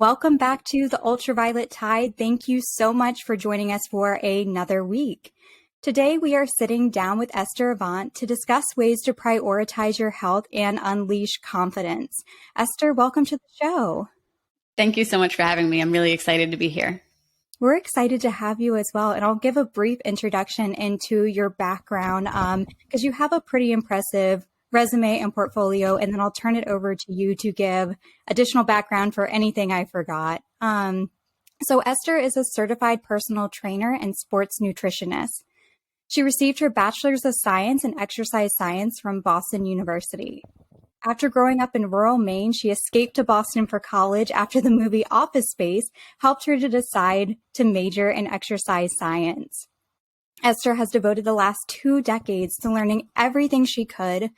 Welcome back to the Ultraviolet Tide. Thank you so much for joining us for another week. Today, we are sitting down with Esther Avant to discuss ways to prioritize your health and unleash confidence. Esther, welcome to the show. Thank you so much for having me. I'm really excited to be here. We're excited to have you as well. And I'll give a brief introduction into your background because you have a pretty impressive resume and portfolio, and then I'll turn it over to you to give additional background for anything I forgot. So Esther is a certified personal trainer and sports nutritionist. She received her Bachelors of Science in Exercise Science from Boston University. After growing up in rural Maine, she escaped to Boston for college after the movie Office Space helped her to decide to major in exercise science. Esther has devoted the last 2 decades to learning everything she could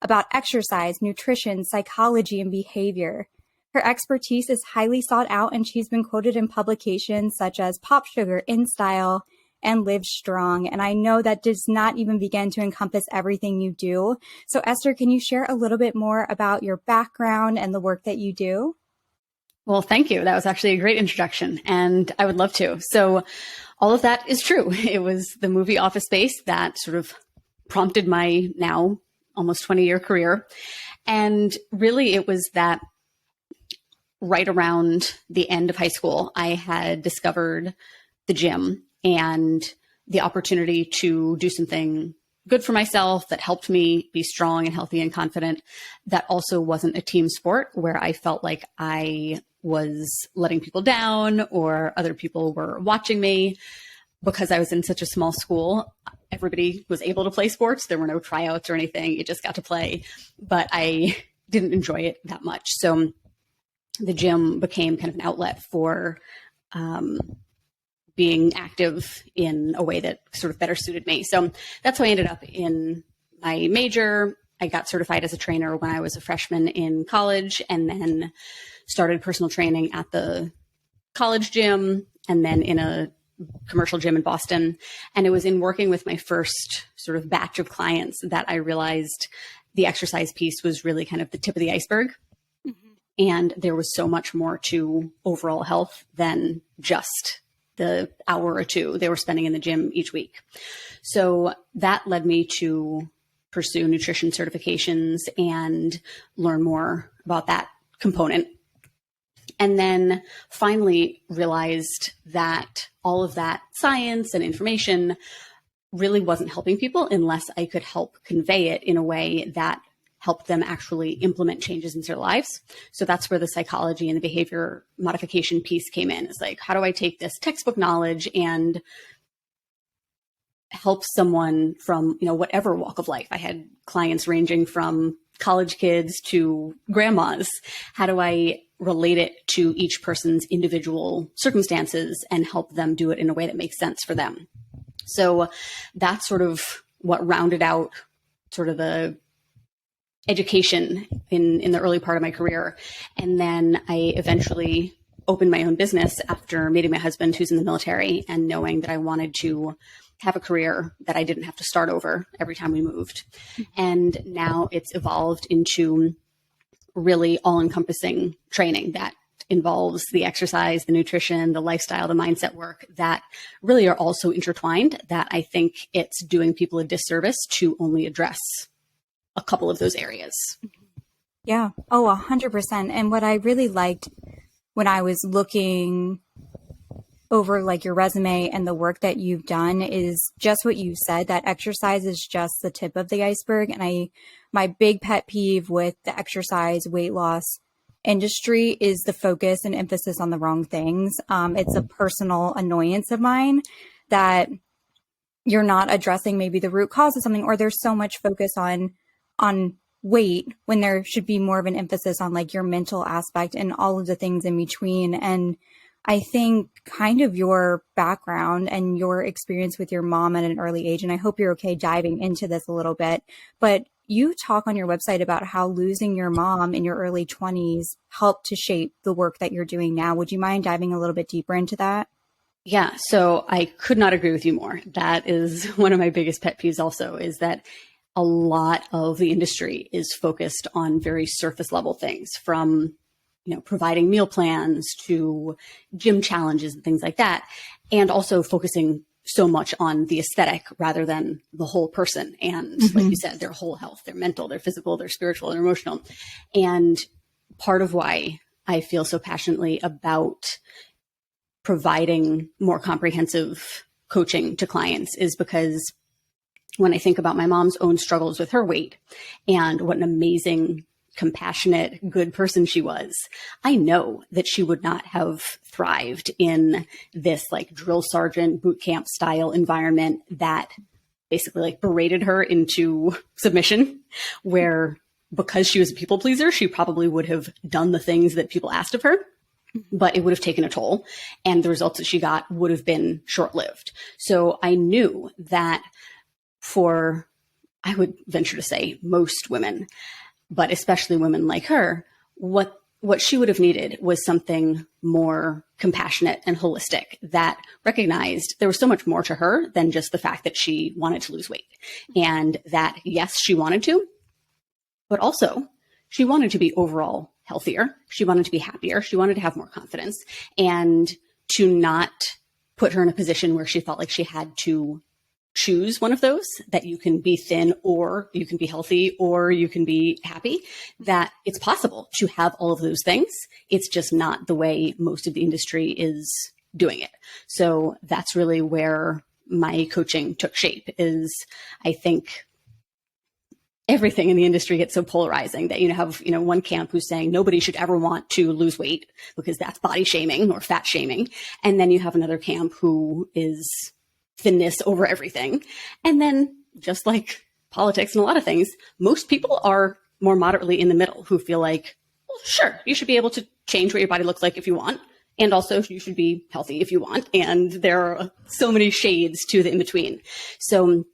about exercise, nutrition, psychology, and behavior. Her expertise is highly sought out, and she's been quoted in publications such as PopSugar, InStyle, and LiveStrong. And I know that does not even begin to encompass everything you do. So Esther, can you share a little bit more about your background and the work that you do? Well, thank you. That was actually a great introduction, and I would love to. So all of that is true. It was the movie Office Space that sort of prompted my now almost 20-year career. And really it was that right around the end of high school, I had discovered the gym and the opportunity to do something good for myself that helped me be strong and healthy and confident. That also wasn't a team sport where I felt like I was letting people down or other people were watching me. Because I was in such a small school, everybody was able to play sports. There were no tryouts or anything. You just got to play. But I didn't enjoy it that much. So the gym became kind of an outlet for being active in a way that sort of better suited me. So that's how I ended up in my major. I got certified as a trainer when I was a freshman in college, and then started personal training at the college gym and then in a commercial gym in Boston. And it was in working with my first sort of batch of clients that I realized the exercise piece was really kind of the tip of the iceberg. Mm-hmm. And there was so much more to overall health than just the hour or two they were spending in the gym each week. So that led me to pursue nutrition certifications and learn more about that component. And then finally realized that all of that science and information really wasn't helping people unless I could help convey it in a way that helped them actually implement changes in their lives. So that's where the psychology and the behavior modification piece came in. It's like, how do I take this textbook knowledge and help someone from, whatever walk of life? I had clients ranging from college kids to grandmas. How do I relate it to each person's individual circumstances and help them do it in a way that makes sense for them? So that's sort of what rounded out sort of the education in the early part of my career. And then I eventually opened my own business after meeting my husband, who's in the military, and knowing that I wanted to have a career that I didn't have to start over every time we moved. And now it's evolved into really all-encompassing training that involves the exercise, the nutrition, the lifestyle, the mindset work that really are also intertwined, that I think it's doing people a disservice to only address a couple of those areas. Yeah. Oh, 100%. And what I really liked when I was looking over like your resume and the work that you've done is just what you said, that exercise is just the tip of the iceberg. And my big pet peeve with the exercise weight loss industry is the focus and emphasis on the wrong things. It's a personal annoyance of mine that you're not addressing maybe the root cause of something, or there's so much focus on weight when there should be more of an emphasis on like your mental aspect and all of the things in between. And I think kind of your background and your experience with your mom at an early age, and I hope you're okay diving into this a little bit, but you talk on your website about how losing your mom in your early 20s helped to shape the work that you're doing now. Would you mind diving a little bit deeper into that? Yeah, so I could not agree with you more. That is one of my biggest pet peeves also, is that a lot of the industry is focused on very surface level things, from providing meal plans to gym challenges and things like that. And also focusing so much on the aesthetic rather than the whole person. And like you said, their whole health, their mental, their physical, their spiritual, their emotional. And part of why I feel so passionately about providing more comprehensive coaching to clients is because when I think about my mom's own struggles with her weight and what an amazing, compassionate, good person she was, I know that she would not have thrived in this like drill sergeant boot camp style environment that basically like berated her into submission, where because she was a people pleaser, she probably would have done the things that people asked of her, but it would have taken a toll, and the results that she got would have been short-lived. So I knew that for, I would venture to say, most women, but especially women like her, what she would have needed was something more compassionate and holistic that recognized there was so much more to her than just the fact that she wanted to lose weight. And that, yes, she wanted to, but also she wanted to be overall healthier. She wanted to be happier. She wanted to have more confidence, and to not put her in a position where she felt like she had to choose one of those, that you can be thin or you can be healthy or you can be happy, that it's possible to have all of those things. It's just not the way most of the industry is doing it. So that's really where my coaching took shape. Is I think everything in the industry gets so polarizing that you have, one camp who's saying nobody should ever want to lose weight because that's body shaming or fat shaming. And then you have another camp who is thinness over everything. And then just like politics and a lot of things, most people are more moderately in the middle who feel like, well, sure, you should be able to change what your body looks like if you want. And also you should be healthy if you want. And there are so many shades to the in-between. So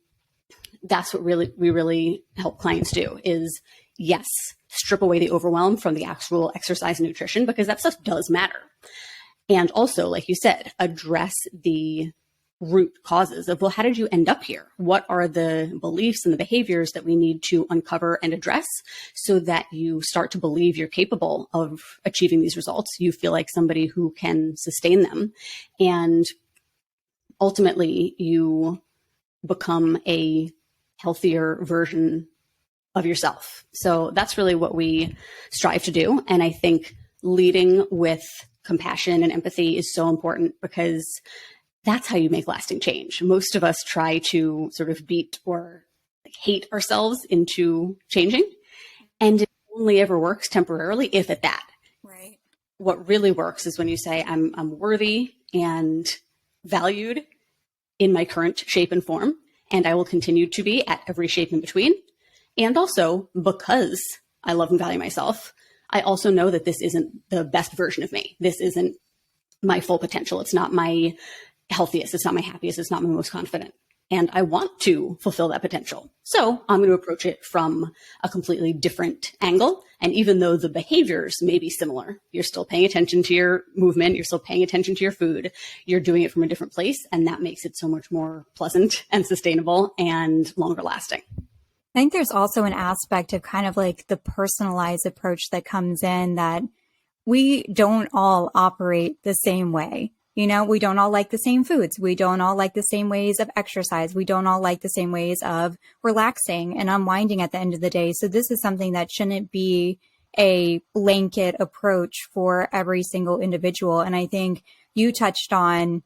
that's what we really help clients do is, yes, strip away the overwhelm from the actual exercise and nutrition, because that stuff does matter. And also, like you said, address the root causes of, well, how did you end up here? What are the beliefs and the behaviors that we need to uncover and address so that you start to believe you're capable of achieving these results? You feel like somebody who can sustain them. And ultimately, you become a healthier version of yourself. So that's really what we strive to do. And I think leading with compassion and empathy is so important, because that's how you make lasting change. Most of us try to sort of beat or hate ourselves into changing, and it only ever works temporarily, if at that. Right. What really works is when you say, I'm worthy and valued in my current shape and form, and I will continue to be at every shape in between. And also, because I love and value myself, I also know that this isn't the best version of me. This isn't my full potential. It's not my healthiest. It's not my happiest. It's not my most confident. And I want to fulfill that potential. So I'm going to approach it from a completely different angle. And even though the behaviors may be similar, you're still paying attention to your movement. You're still paying attention to your food. You're doing it from a different place. And that makes it so much more pleasant and sustainable and longer lasting. I think there's also an aspect of kind of like the personalized approach that comes in, that we don't all operate the same way. We don't all like the same foods. We don't all like the same ways of exercise. We don't all like the same ways of relaxing and unwinding at the end of the day. So this is something that shouldn't be a blanket approach for every single individual. And I think you touched on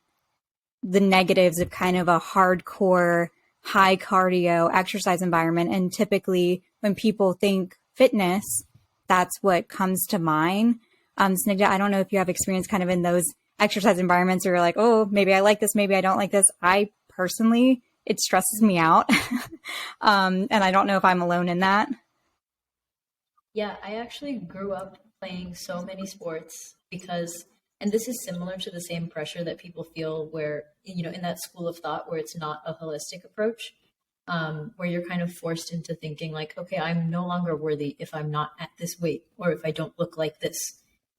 the negatives of kind of a hardcore, high cardio exercise environment. And typically when people think fitness, that's what comes to mind. Snigdha, I don't know if you have experience kind of in those exercise environments where you're like, oh, maybe I like this, maybe I don't like this. I personally, it stresses me out. And I don't know if I'm alone in that. Yeah, I actually grew up playing so many sports because, and this is similar to the same pressure that people feel where, in that school of thought where it's not a holistic approach, where you're kind of forced into thinking like, okay, I'm no longer worthy if I'm not at this weight or if I don't look like this.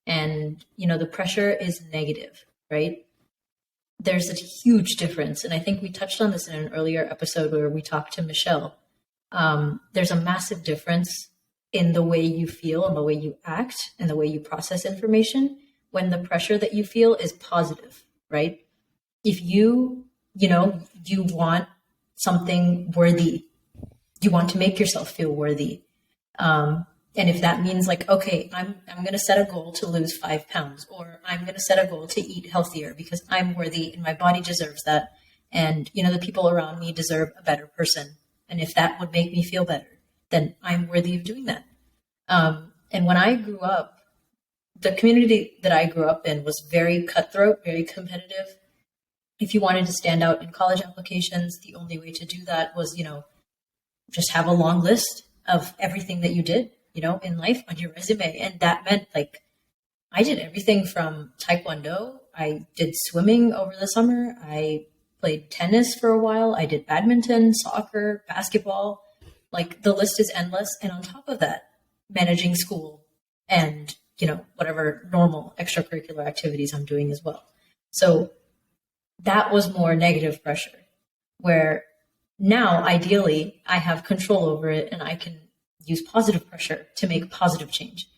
And, the pressure is negative, right? There's a huge difference. And I think we touched on this in an earlier episode where we talked to Michelle. There's a massive difference in the way you feel and the way you act and the way you process information when the pressure that you feel is positive, right? If you want something worthy, you want to make yourself feel worthy. And if that means like, okay, I'm going to set a goal to lose 5 pounds, or I'm going to set a goal to eat healthier because I'm worthy and my body deserves that. And, the people around me deserve a better person. And if that would make me feel better, then I'm worthy of doing that. And when I grew up, the community that I grew up in was very cutthroat, very competitive. If you wanted to stand out in college applications, the only way to do that was, just have a long list of everything that you did, in life on your resume. And that meant like, I did everything from Taekwondo. I did swimming over the summer. I played tennis for a while. I did badminton, soccer, basketball. Like the list is endless. And on top of that, managing school and, whatever normal extracurricular activities I'm doing as well. So that was more negative pressure, where now ideally I have control over it and I can use positive pressure to make positive change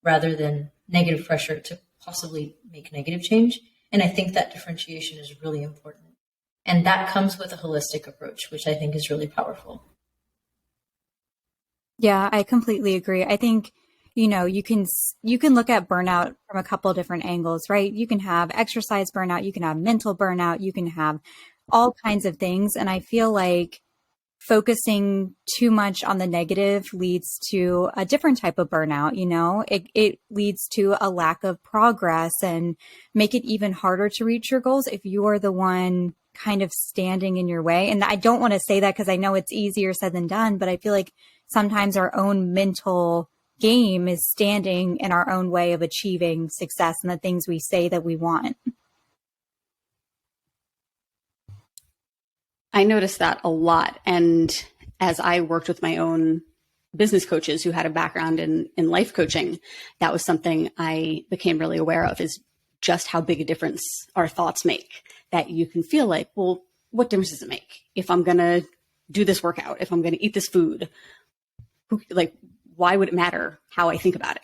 rather than negative pressure to possibly make negative change. And I think that differentiation is really important. And that comes with a holistic approach, which I think is really powerful. Yeah, I completely agree. I think, you can look at burnout from a couple of different angles, right? You can have exercise burnout, you can have mental burnout, you can have all kinds of things. And I feel like focusing too much on the negative leads to a different type of burnout. It leads to a lack of progress and make it even harder to reach your goals if you are the one kind of standing in your way. And I don't want to say that because I know it's easier said than done, but I feel like sometimes our own mental game is standing in our own way of achieving success and the things we say that we want. I noticed that a lot. And as I worked with my own business coaches who had a background in life coaching, that was something I became really aware of, is just how big a difference our thoughts make. That you can feel like, well, what difference does it make if I'm going to do this workout, if I'm going to eat this food? Why would it matter how I think about it?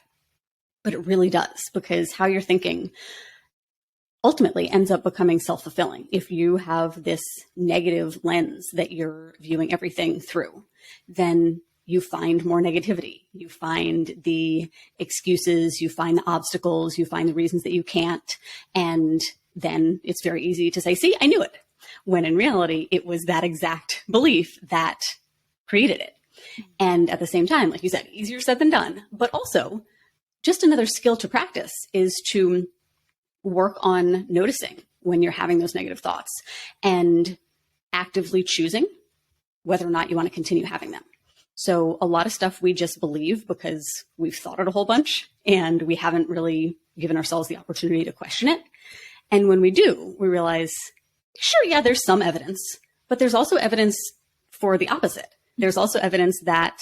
But it really does, because how you're thinking ultimately ends up becoming self-fulfilling. If you have this negative lens that you're viewing everything through, then you find more negativity. You find the excuses, you find the obstacles, you find the reasons that you can't. And then it's very easy to say, see, I knew it. When in reality, it was that exact belief that created it. And at the same time, like you said, easier said than done, but also just another skill to practice is to work on noticing when you're having those negative thoughts and actively choosing whether or not you want to continue having them. So a lot of stuff we just believe because we've thought it a whole bunch and we haven't really given ourselves the opportunity to question it. And when we do, we realize, sure, yeah, there's some evidence, but there's also evidence for the opposite. There's also evidence that,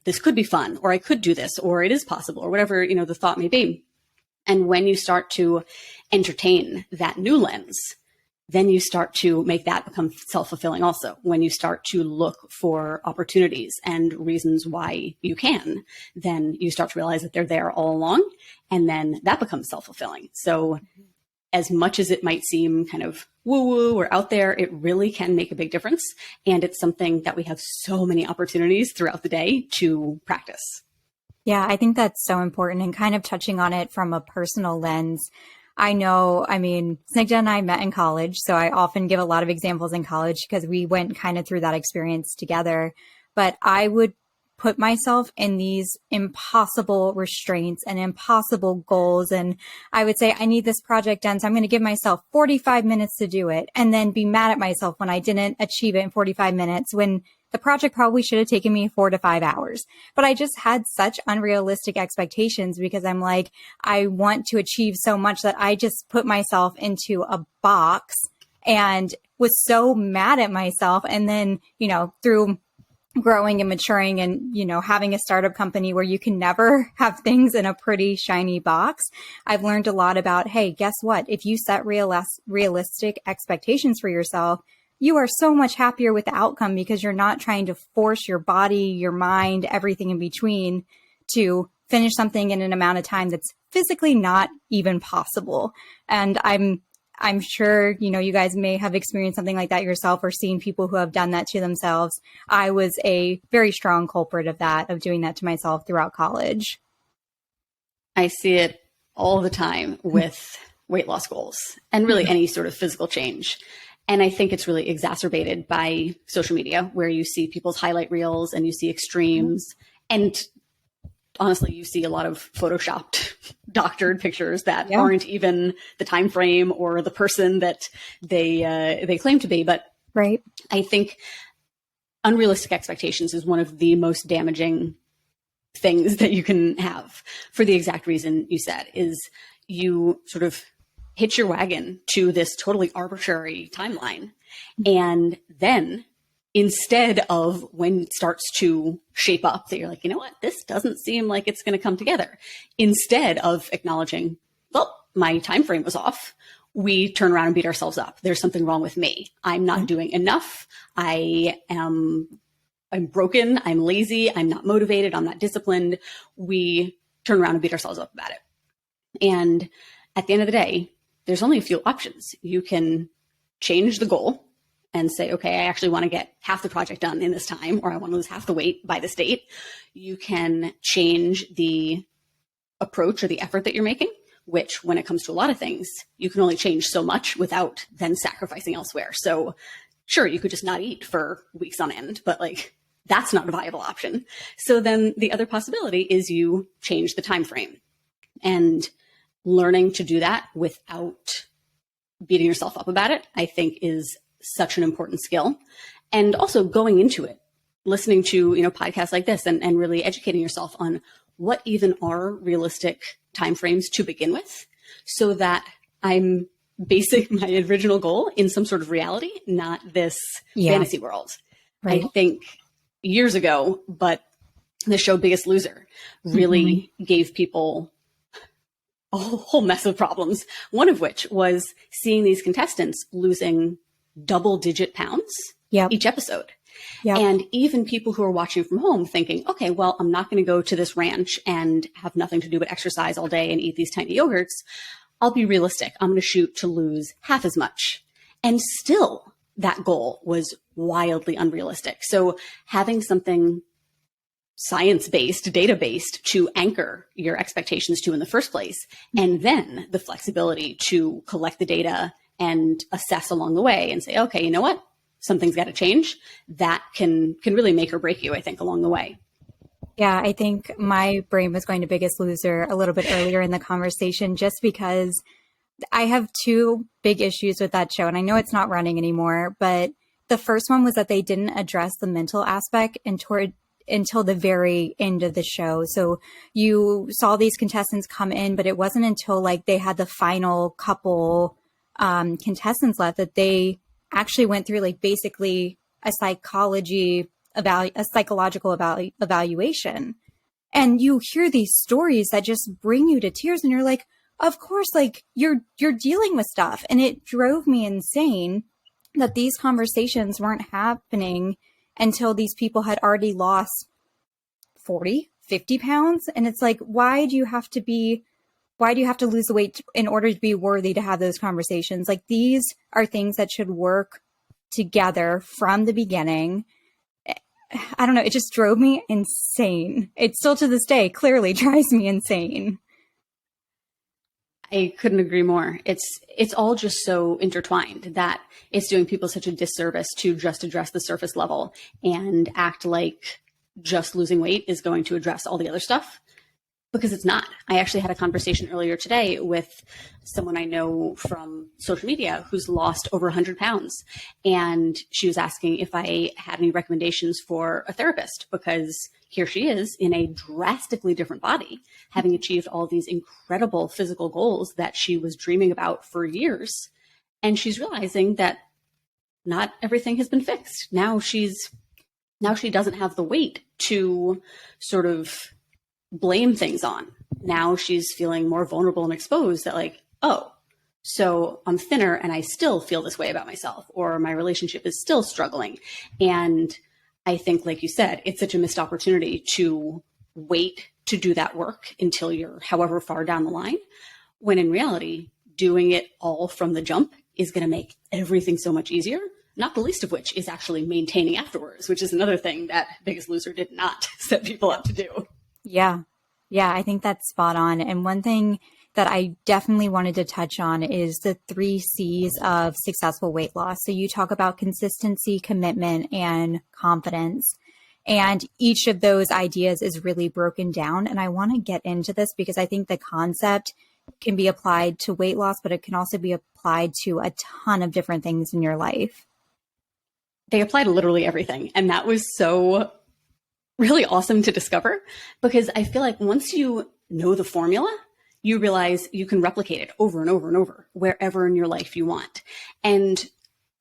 this could be fun, or I could do this, or it is possible, or whatever, the thought may be. And when you start to entertain that new lens, then you start to make that become self-fulfilling also. When you start to look for opportunities and reasons why you can, then you start to realize that they're there all along. And then that becomes self-fulfilling. So as much as it might seem kind of woo-woo or out there, it really can make a big difference. And it's something that we have so many opportunities throughout the day to practice. Yeah, I think that's so important, and kind of touching on it from a personal lens. Snigdha and I met in college, so I often give a lot of examples in college because we went kind of through that experience together. But I would put myself in these impossible restraints and impossible goals. And I would say, I need this project done, so I'm going to give myself 45 minutes to do it, and then be mad at myself when I didn't achieve it in 45 minutes, when the project probably should have taken me 4 to 5 hours. But I just had such unrealistic expectations because I'm like, I want to achieve so much that I just put myself into a box and was so mad at myself. And then, through growing and maturing and, having a startup company where you can never have things in a pretty shiny box, I've learned a lot about, hey, guess what? If you set realistic expectations for yourself, you are so much happier with the outcome because you're not trying to force your body, your mind, everything in between to finish something in an amount of time that's physically not even possible. And I'm sure, you guys may have experienced something like that yourself or seen people who have done that to themselves. I was a very strong culprit of that, of doing that to myself throughout college. I see it all the time with weight loss goals and really any sort of physical change. And I think it's really exacerbated by social media, where you see people's highlight reels and you see extremes. And honestly, you see a lot of photoshopped, doctored pictures that aren't even the time frame or the person that they claim to be. But right. I think unrealistic expectations is one of the most damaging things that you can have, for the exact reason you said, is you sort of hitch your wagon to this totally arbitrary timeline. And then instead of, when it starts to shape up, that you're like, you know what, this doesn't seem like it's going to come together. Instead of acknowledging, well, my time frame was off, we turn around and beat ourselves up. There's something wrong with me. I'm not doing enough. I'm broken. I'm lazy. I'm not motivated. I'm not disciplined. We turn around and beat ourselves up about it. And at the end of the day, there's only a few options. You can change the goal and say, okay, I actually want to get half the project done in this time, or I want to lose half the weight by this date. You can change the approach or the effort that you're making, which when it comes to a lot of things, you can only change so much without then sacrificing elsewhere. So sure, you could just not eat for weeks on end, but like, that's not a viable option. So then the other possibility is you change the time frame, and learning to do that without beating yourself up about it, I think, is such an important skill. And also going into it, listening to, podcasts like this and really educating yourself on what even are realistic timeframes to begin with, so that I'm basing my original goal in some sort of reality, not this fantasy world. Right. I think years ago, but the show Biggest Loser really gave people a whole mess of problems. One of which was seeing these contestants losing double-digit pounds each episode. Yep. And even people who are watching from home thinking, okay, well, I'm not going to go to this ranch and have nothing to do but exercise all day and eat these tiny yogurts. I'll be realistic. I'm going to shoot to lose half as much. And still, that goal was wildly unrealistic. So having something science-based, data-based to anchor your expectations to in the first place, and then the flexibility to collect the data and assess along the way and say, okay, you know what? Something's got to change. That can really make or break you, I think, along the way. Yeah, I think my brain was going to Biggest Loser a little bit earlier in the conversation, just because I have two big issues with that show. And I know it's not running anymore, but the first one was that they didn't address the mental aspect until the very end of the show. So you saw these contestants come in, but it wasn't until like they had the final couple contestants left that they actually went through like basically a psychological evaluation. And you hear these stories that just bring you to tears, and you're like, of course, like you're dealing with stuff. And it drove me insane that these conversations weren't happening until these people had already lost 40, 50 pounds. And it's like, why do you have to lose the weight in order to be worthy to have those conversations? Like, these are things that should work together from the beginning. I don't know. It just drove me insane. It still to this day clearly drives me insane. I couldn't agree more. It's all just so intertwined that it's doing people such a disservice to just address the surface level and act like just losing weight is going to address all the other stuff, because it's not. I actually had a conversation earlier today with someone I know from social media who's lost over 100 pounds. And she was asking if I had any recommendations for a therapist, because here she is in a drastically different body, having achieved all these incredible physical goals that she was dreaming about for years. And she's realizing that not everything has been fixed. Now she doesn't have the weight to sort of blame things on. Now she's feeling more vulnerable and exposed, that like, oh, So I'm thinner and I still feel this way about myself, or my relationship is still struggling. And I think, like you said, it's such a missed opportunity to wait to do that work until you're however far down the line, when in reality, doing it all from the jump is going to make everything so much easier, not the least of which is actually maintaining afterwards, which is another thing that Biggest Loser did not set people up to do. Yeah. Yeah, I think that's spot on. And one thing that I definitely wanted to touch on is the 3 C's of successful weight loss. So you talk about consistency, commitment, and confidence. And each of those ideas is really broken down. And I want to get into this because I think the concept can be applied to weight loss, but it can also be applied to a ton of different things in your life. They apply to literally everything. And that was so really awesome to discover, because I feel like once you know the formula, you realize you can replicate it over and over and over wherever in your life you want. And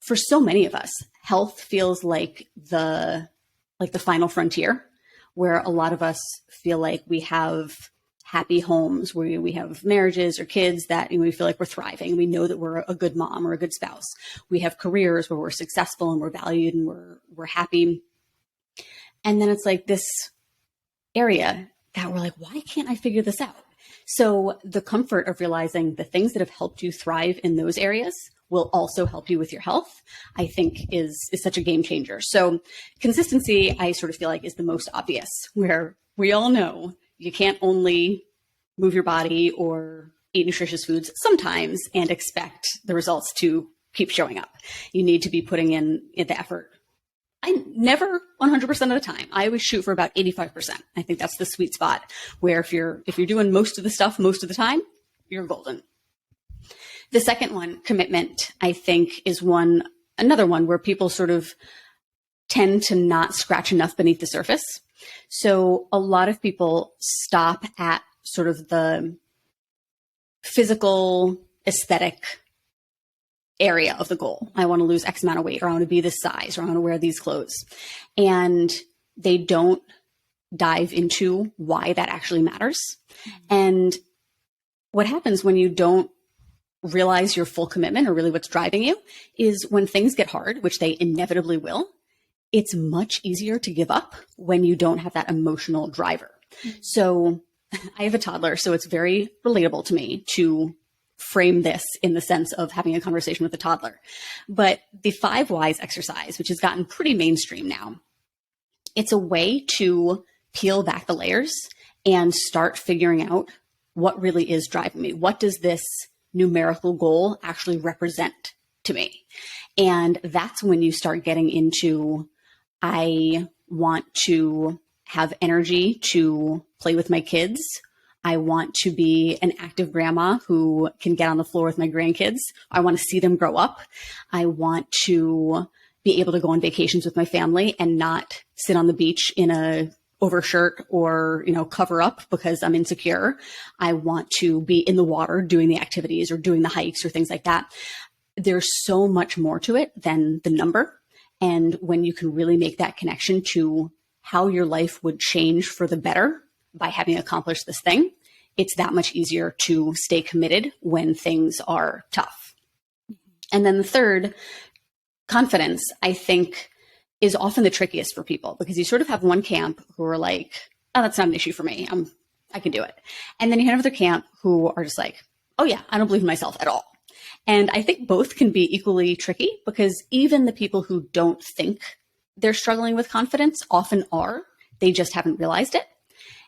for so many of us, health feels like the final frontier, where a lot of us feel like we have happy homes, where we have marriages or kids that we feel like we're thriving. We know that we're a good mom or a good spouse. We have careers where we're successful and we're valued and we're happy. And then it's like this area that we're like, why can't I figure this out? So the comfort of realizing the things that have helped you thrive in those areas will also help you with your health, I think is such a game changer. So consistency, I sort of feel like, is the most obvious, where we all know you can't only move your body or eat nutritious foods sometimes and expect the results to keep showing up. You need to be putting in the effort. I never 100% of the time. I always shoot for about 85%. I think that's the sweet spot, where if you're doing most of the stuff most of the time, you're golden. The second one, commitment, I think is another one where people sort of tend to not scratch enough beneath the surface. So a lot of people stop at sort of the physical, aesthetic area of the goal. I want to lose X amount of weight, or I want to be this size, or I want to wear these clothes. And they don't dive into why that actually matters. And what happens when you don't realize your full commitment, or really what's driving you, is when things get hard, which they inevitably will, it's much easier to give up when you don't have that emotional driver. So I have a toddler, so it's very relatable to me to frame this in the sense of having a conversation with a toddler. But the 5 Whys exercise, which has gotten pretty mainstream now, it's a way to peel back the layers and start figuring out what really is driving me. What does this numerical goal actually represent to me? And that's when you start getting into, I want to have energy to play with my kids. I want to be an active grandma who can get on the floor with my grandkids. I want to see them grow up. I want to be able to go on vacations with my family and not sit on the beach in a overshirt or, cover up because I'm insecure. I want to be in the water doing the activities or doing the hikes or things like that. There's so much more to it than the number. And when you can really make that connection to how your life would change for the better by having accomplished this thing, it's that much easier to stay committed when things are tough. And then the third, confidence, I think, is often the trickiest for people, because you sort of have one camp who are like, oh, that's not an issue for me. I can do it. And then you have another camp who are just like, oh yeah, I don't believe in myself at all. And I think both can be equally tricky, because even the people who don't think they're struggling with confidence often are. They just haven't realized it.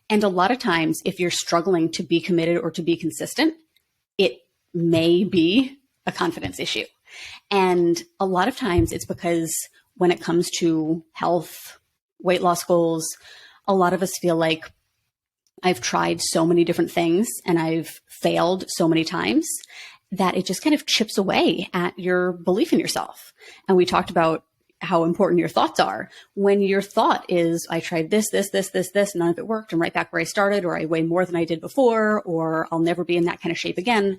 And a lot of times, if you're struggling to be committed or to be consistent, it may be a confidence issue. And a lot of times it's because when it comes to health, weight loss goals, a lot of us feel like, I've tried so many different things and I've failed so many times that it just kind of chips away at your belief in yourself. And we talked about how important your thoughts are. When your thought is, I tried this, none of it worked, I'm right back where I started, or I weigh more than I did before, or I'll never be in that kind of shape again.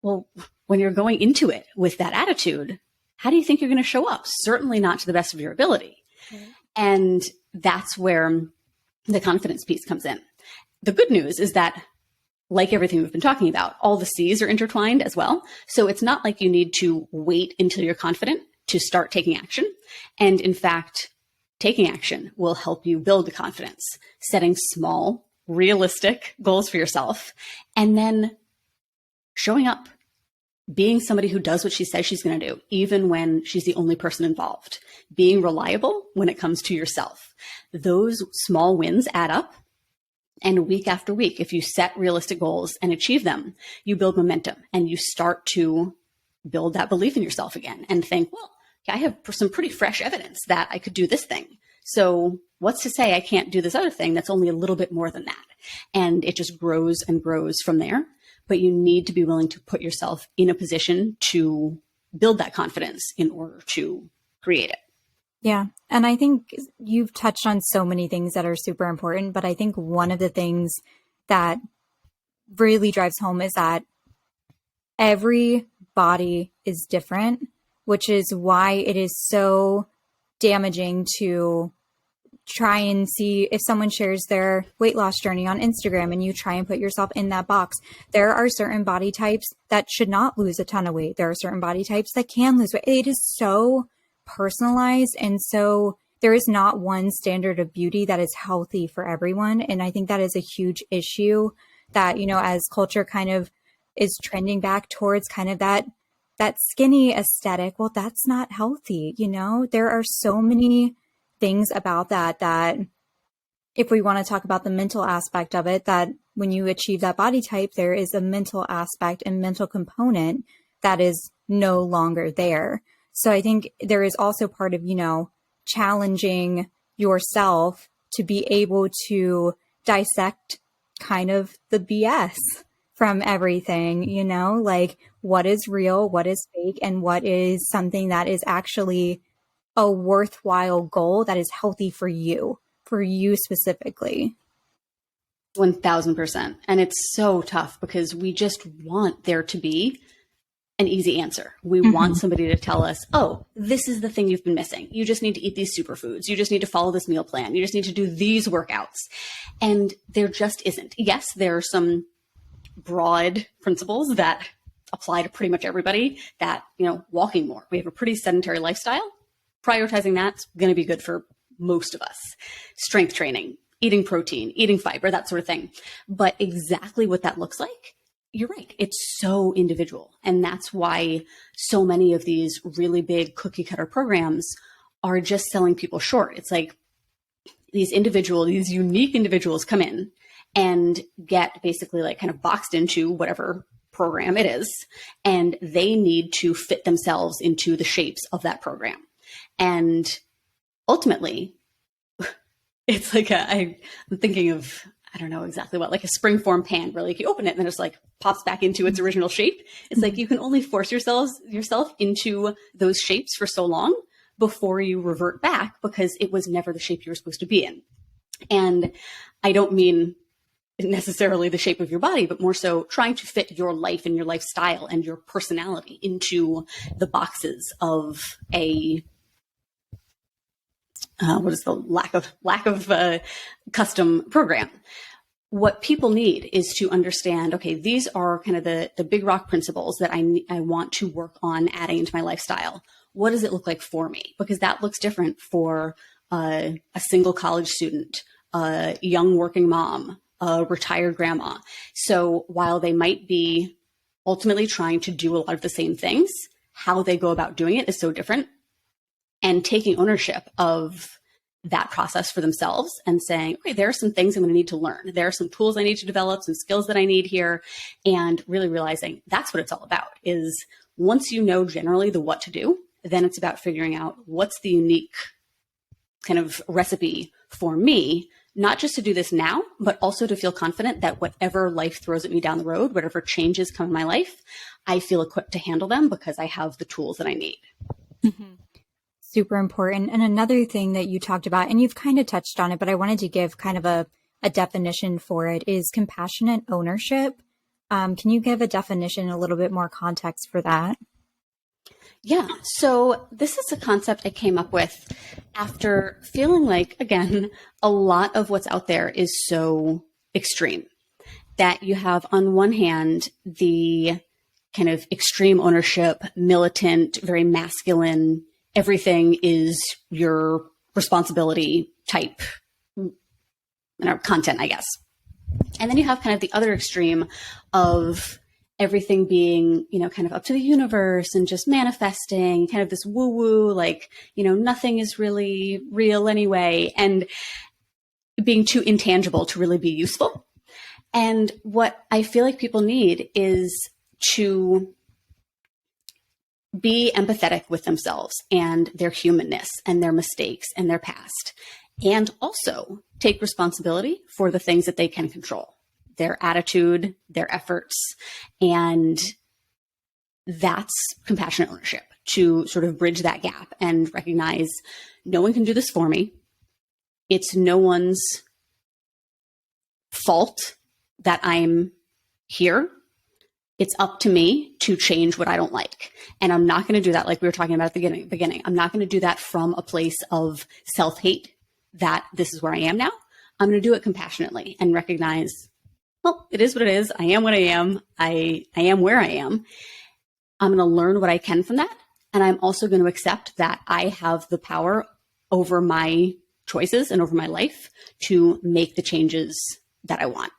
Well, when you're going into it with that attitude, how do you think you're going to show up? Certainly not to the best of your ability. Mm-hmm. And that's where the confidence piece comes in. The good news is that like everything we've been talking about, all the C's are intertwined as well. So it's not like you need to wait until you're confident to start taking action. And in fact, taking action will help you build the confidence, setting small, realistic goals for yourself, and then showing up, being somebody who does what she says she's going to do, even when she's the only person involved, being reliable when it comes to yourself. Those small wins add up. And week after week, if you set realistic goals and achieve them, you build momentum and you start to build that belief in yourself again and think, well, I have some pretty fresh evidence that I could do this thing. So what's to say I can't do this other thing that's only a little bit more than that? And it just grows and grows from there. But you need to be willing to put yourself in a position to build that confidence in order to create it. Yeah. And I think you've touched on so many things that are super important, but I think one of the things that really drives home is that every body is different, which is why it is so damaging to try and see if someone shares their weight loss journey on Instagram and you try and put yourself in that box. There are certain body types that should not lose a ton of weight. There are certain body types that can lose weight. It is so personalized. And so there is not one standard of beauty that is healthy for everyone. And I think that is a huge issue that, you know, as culture kind of is trending back towards kind of that skinny aesthetic. Well, that's not healthy. You know, there are so many things about that if we want to talk about the mental aspect of it, that when you achieve that body type, there is a mental aspect and mental component that is no longer there. So I think there is also part of, you know, challenging yourself to be able to dissect kind of the BS from everything, you know, like what is real, what is fake, and what is something that is actually a worthwhile goal that is healthy for you specifically. 1000%. And it's so tough because we just want there to be an easy answer. We want somebody to tell us, oh, this is the thing you've been missing. You just need to eat these superfoods. You just need to follow this meal plan. You just need to do these workouts. And there just isn't. Yes, there are some broad principles that apply to pretty much everybody that, you know, walking more. We have a pretty sedentary lifestyle. Prioritizing that's going to be good for most of us. Strength training, eating protein, eating fiber, that sort of thing. But exactly what that looks like, you're right. It's so individual. And that's why so many of these really big cookie cutter programs are just selling people short. It's like these unique individuals come in and get basically like kind of boxed into whatever program it is. And they need to fit themselves into the shapes of that program. And ultimately, it's like I'm thinking of, I don't know exactly what, like a springform pan where like you open it and then it just like pops back into its original shape. It's like you can only force yourself into those shapes for so long before you revert back because it was never the shape you were supposed to be in. And I don't mean necessarily the shape of your body, but more so trying to fit your life and your lifestyle and your personality into the boxes of a what is the lack of custom program. What people need is to understand, okay, these are kind of the big rock principles that I want to work on adding into my lifestyle. What does it look like for me? Because that looks different for a single college student, a young working mom, a retired grandma. So while they might be ultimately trying to do a lot of the same things, how they go about doing it is so different. And taking ownership of that process for themselves and saying, okay, there are some things I'm going to need to learn. There are some tools I need to develop, some skills that I need here. And really realizing that's what it's all about is once you know generally the what to do, then it's about figuring out what's the unique kind of recipe for me, not just to do this now, but also to feel confident that whatever life throws at me down the road, whatever changes come in my life, I feel equipped to handle them because I have the tools that I need. Mm-hmm. Super important. And another thing that you talked about, and you've kind of touched on it, but I wanted to give kind of a definition for it, is compassionate ownership. Can you give a definition, a little bit more context for that? Yeah. So this is a concept I came up with after feeling like, again, a lot of what's out there is so extreme. that you have on one hand, the kind of extreme ownership, militant, very masculine, everything is your responsibility type content, I guess. And then you have kind of the other extreme of everything being, kind of up to the universe and just manifesting, kind of this woo-woo, like, nothing is really real anyway, and being too intangible to really be useful. And what I feel like people need is to be empathetic with themselves and their humanness and their mistakes and their past, and also take responsibility for the things that they can control, their attitude, their efforts. And that's compassionate ownership, to sort of bridge that gap and recognize no one can do this for me. It's no one's fault that I'm here. It's up to me to change what I don't like. And I'm not going to do that like we were talking about at the beginning. I'm not going to do that from a place of self-hate that this is where I am now. I'm going to do it compassionately and recognize, well, it is what it is. I am what I am. I am where I am. I'm going to learn what I can from that. And I'm also going to accept that I have the power over my choices and over my life to make the changes that I want.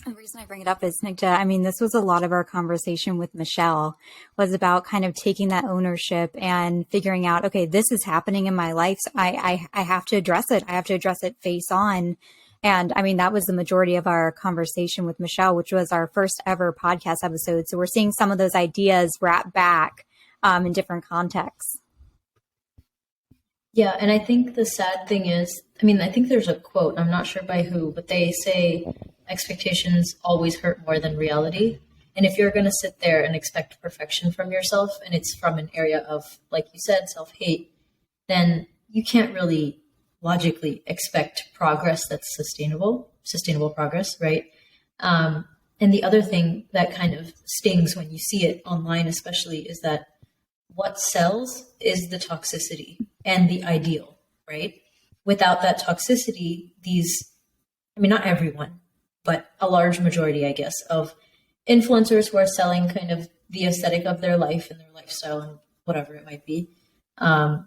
The reason I bring it up is, Snigdha, this was a lot of our conversation with Michelle, was about kind of taking that ownership and figuring out, okay, this is happening in my life. So I have to address it. I have to address it face on. And that was the majority of our conversation with Michelle, which was our first ever podcast episode. So we're seeing some of those ideas wrap back in different contexts. Yeah. And I think the sad thing is, I think there's a quote, I'm not sure by who, but they say expectations always hurt more than reality. And if you're going to sit there and expect perfection from yourself, and it's from an area of, like you said, self-hate, then you can't really logically expect progress that's sustainable progress, right? And the other thing that kind of stings when you see it online, especially, is that what sells is the toxicity and the ideal, right? Without that toxicity, not everyone, but a large majority, I guess, of influencers who are selling kind of the aesthetic of their life and their lifestyle and whatever it might be. And,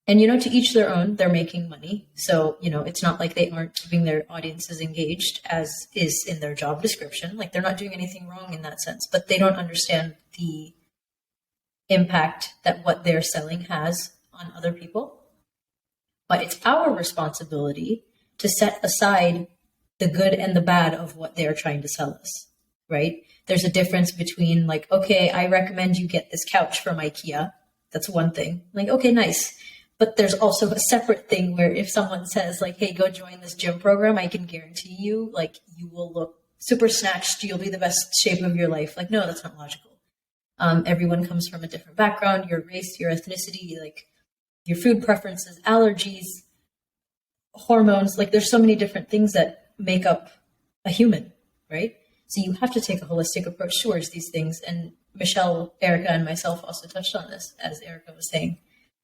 to each their own, they're making money. So, it's not like they aren't keeping their audiences engaged, as is in their job description. Like, they're not doing anything wrong in that sense, but they don't understand the impact that what they're selling has on other people. But it's our responsibility to set aside the good and the bad of what they're trying to sell us, right? There's a difference between like, okay, I recommend you get this couch from IKEA. That's one thing. Like, okay, nice. But there's also a separate thing where if someone says like, hey, go join this gym program, I can guarantee you, like, you will look super snatched. You'll be the best shape of your life. Like, no, that's not logical. Everyone comes from a different background, your race, your ethnicity, like your food preferences, allergies, hormones. Like, there's so many different things that make up a human, right? So you have to take a holistic approach towards these things. And Michelle, Erica, and myself also touched on this, as Erica was saying.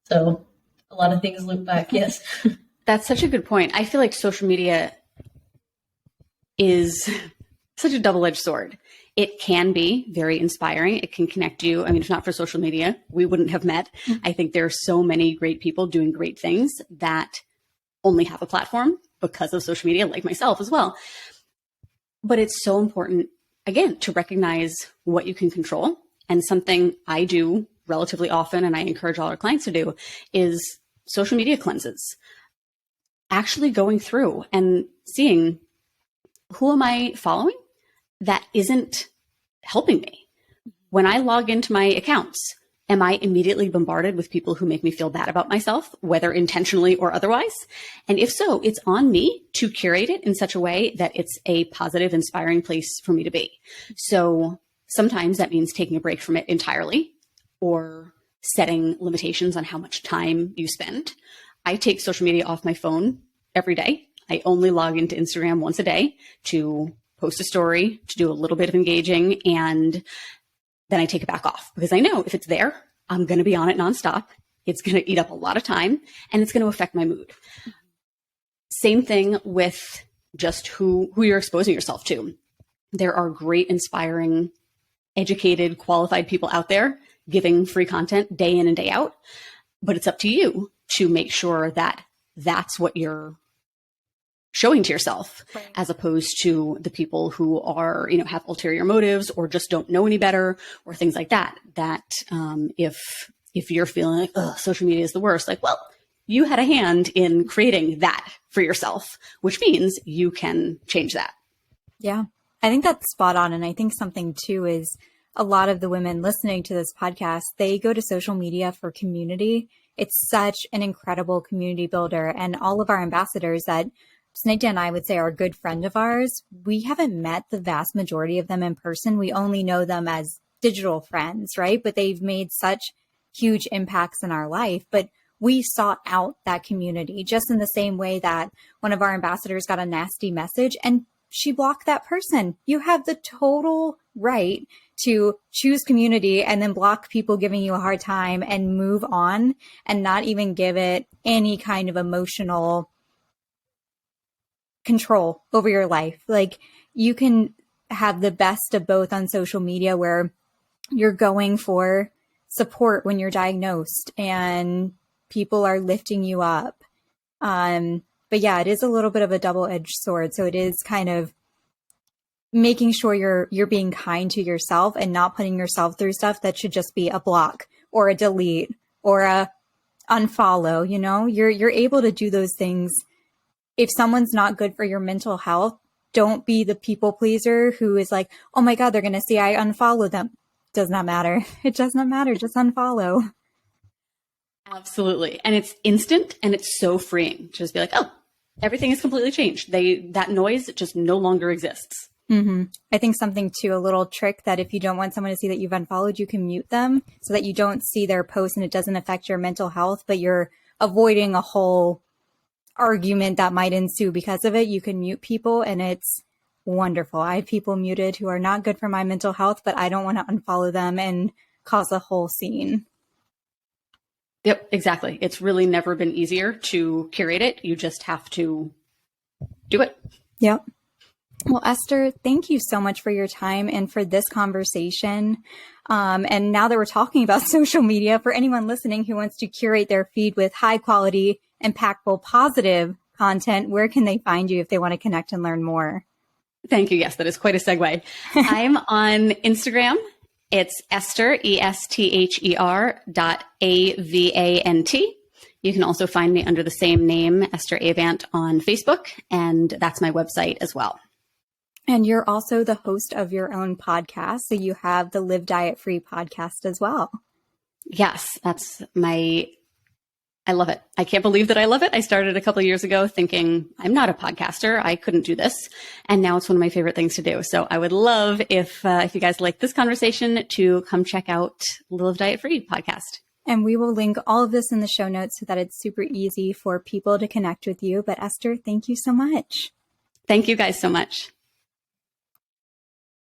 So a lot of things loop back. Yes. That's such a good point. I feel like social media is such a double-edged sword. It can be very inspiring. It can connect you. If not for social media, we wouldn't have met. Mm-hmm. I think there are so many great people doing great things that only have a platform because of social media, like myself as well. But it's so important, again, to recognize what you can control. And something I do relatively often, and I encourage all our clients to do, is social media cleanses. Actually going through and seeing, who am I following that isn't helping me? When I log into my accounts, am I immediately bombarded with people who make me feel bad about myself, whether intentionally or otherwise? And if so, it's on me to curate it in such a way that it's a positive, inspiring place for me to be. So sometimes that means taking a break from it entirely, or setting limitations on how much time you spend. I take social media off my phone every day. I only log into Instagram once a day to post a story, to do a little bit of engaging, and then I take it back off, because I know if it's there, I'm going to be on it nonstop. It's going to eat up a lot of time, and it's going to affect my mood. Same thing with just who you're exposing yourself to. There are great, inspiring, educated, qualified people out there giving free content day in and day out, but it's up to you to make sure that that's what you're showing to yourself, right, as opposed to the people who are, have ulterior motives or just don't know any better or things like that. That if you're feeling like, oh, social media is the worst, like, well, you had a hand in creating that for yourself, which means you can change that. Yeah, I think that's spot on. And I think something too is a lot of the women listening to this podcast, they go to social media for community. It's such an incredible community builder. And all of our ambassadors that Snigdha and I would say are a good friend of ours, we haven't met the vast majority of them in person. We only know them as digital friends, right? But they've made such huge impacts in our life. But we sought out that community just in the same way that one of our ambassadors got a nasty message and she blocked that person. You have the total right to choose community and then block people giving you a hard time and move on and not even give it any kind of emotional control over your life. Like, you can have the best of both on social media where you're going for support when you're diagnosed and people are lifting you up. But yeah, it is a little bit of a double-edged sword. So it is kind of making sure you're being kind to yourself and not putting yourself through stuff that should just be a block or a delete or a unfollow. You're able to do those things. If someone's not good for your mental health, don't be the people pleaser who is like, oh my God, they're going to see I unfollow them. Does not matter. It does not matter. Just unfollow. Absolutely. And it's instant and it's so freeing to just be like, oh, everything is completely changed. That noise just no longer exists. Mm-hmm. I think something too, a little trick that if you don't want someone to see that you've unfollowed, you can mute them so that you don't see their post and it doesn't affect your mental health, but you're avoiding a whole argument that might ensue because of it. You can mute people and it's wonderful. I have people muted who are not good for my mental health, but I don't want to unfollow them and cause a whole scene. Yep, exactly. It's really never been easier to curate it. You just have to do it. Yep. Well, Esther, thank you so much for your time and for this conversation. And now that we're talking about social media, for anyone listening who wants to curate their feed with high quality, impactful, positive content, where can they find you if they want to connect and learn more? Thank you. Yes, that is quite a segue. I'm on Instagram. It's Esther, ESTHER.AVANT. You can also find me under the same name, Esther Avant, on Facebook, and that's my website as well. And you're also the host of your own podcast, so you have the Live Diet Free podcast as well. Yes, I love it. I can't believe that I love it. I started a couple of years ago thinking I'm not a podcaster. I couldn't do this. And now it's one of my favorite things to do. So I would love if you guys like this conversation to come check out Live Diet Free podcast. And we will link all of this in the show notes so that it's super easy for people to connect with you. But Esther, thank you so much. Thank you guys so much.